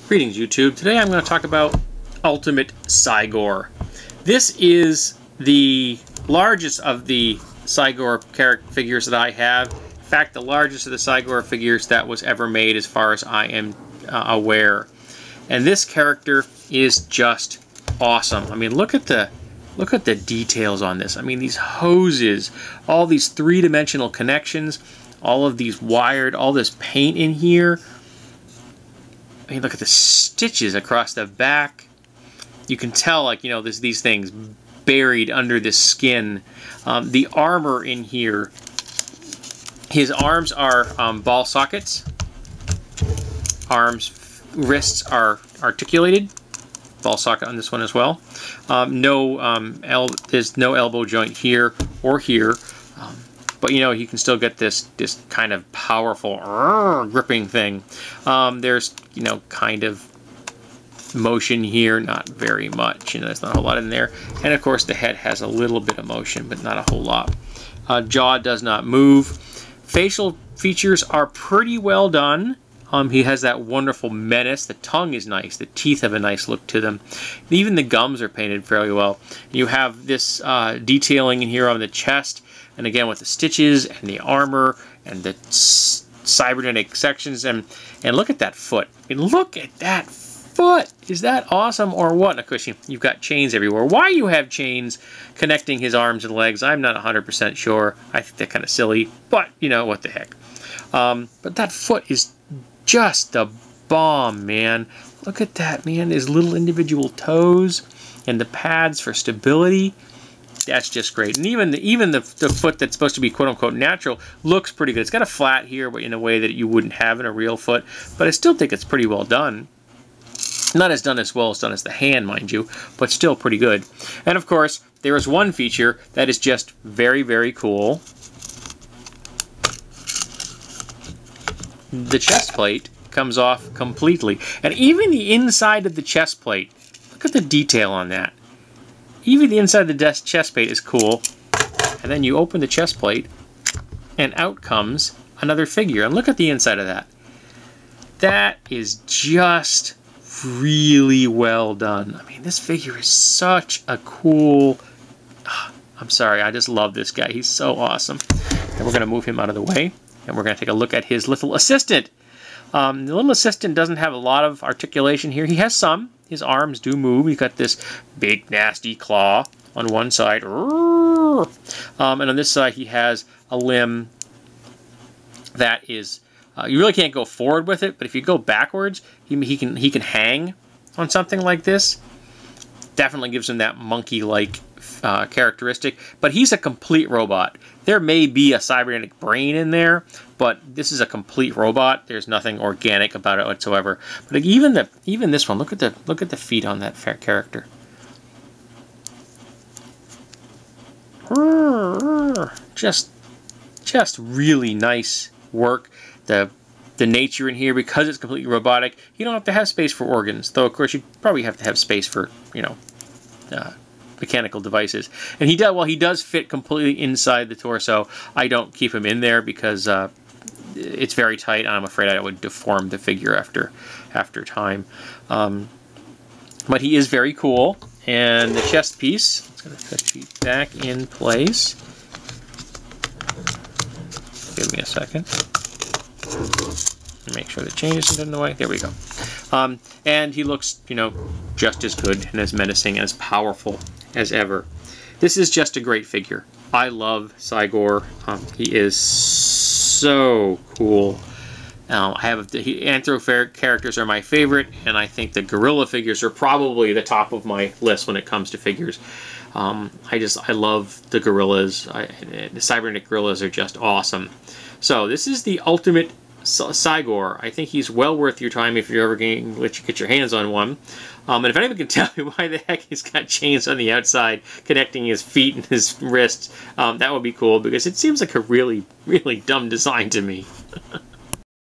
Greetings, YouTube. Today I'm going to talk about Ultimate Cy-Gor. This is the largest of the Cy-Gor character figures that I have. In fact, the largest of the Cy-Gor figures that was ever made, as far as I am aware. And this character is just awesome. I mean, look at the details on this. I mean, these hoses, all these three-dimensional connections, all of these wired, all this paint in here. I mean, look at the stitches across the back. You can tell, like, you know, there's these things buried under the skin. The armor in here, his arms are ball sockets. Wrists are articulated. Ball socket on this one as well. There's no elbow joint here or here. But, you know, you can still get this kind of powerful gripping thing. There's, you know, kind of motion here, not very much. You know, there's not a whole lot in there. And, of course, the head has a little bit of motion, but not a whole lot. Jaw does not move. Facial features are pretty well done. He has that wonderful menace. The tongue is nice. The teeth have a nice look to them. Even the gums are painted fairly well. You have this detailing in here on the chest. And again, with the stitches and the armor and the cybernetic sections. And look at that foot. I mean, look at that foot. Is that awesome or what? And of course, you've got chains everywhere. Why you have chains connecting his arms and legs, I'm not 100% sure. I think they're kind of silly. But, you know, what the heck. But that foot is just a bomb, man. Look at that, man. His little individual toes and the pads for stability. That's just great. And even the foot that's supposed to be quote-unquote natural looks pretty good. It's got a flat here, but in a way that you wouldn't have in a real foot. But I still think it's pretty well done. Not as well as done as the hand, mind you, but still pretty good. And of course, there is one feature that is just very, very cool. The chest plate comes off completely. And even the inside of the chest plate, look at the detail on that. Even the inside of the chest plate is cool. And then you open the chest plate, and out comes another figure. And look at the inside of that. That is just really well done. I mean, this figure is such a cool... I'm sorry, I just love this guy. He's so awesome. And we're going to move him out of the way. And we're going to take a look at his little assistant. The little assistant doesn't have a lot of articulation here. He has some. His arms do move. He's got this big, nasty claw on one side. And on this side, he has a limb that is... you really can't go forward with it, but if you go backwards, he can hang on something like this. Definitely gives him that monkey-like characteristic. But he's a complete robot. There may be a cybernetic brain in there, but this is a complete robot. There's nothing organic about it whatsoever. But even this one, look at the feet on that character. Just really nice work. The nature in here, because it's completely robotic, you don't have to have space for organs. Though of course you probably have to have space for, you know, mechanical devices. And he does fit completely inside the torso. I don't keep him in there because it's very tight, and I'm afraid I would deform the figure after time. But he is very cool. And the chest piece, it's going to put you back in place. Give me a second. Make sure the chain isn't in the way. There we go. And he looks, you know, just as good and as menacing and as powerful as ever. This is just a great figure. I love Cy-Gor. He is so cool. The anthro characters are my favorite, and I think the gorilla figures are probably the top of my list when it comes to figures. I love the gorillas. The cybernetic gorillas are just awesome. So this is the Ultimate Cy-Gor. I think he's well worth your time if you're ever going to get your hands on one. And if anyone can tell me why the heck he's got chains on the outside connecting his feet and his wrists, that would be cool, because it seems like a really, really dumb design to me.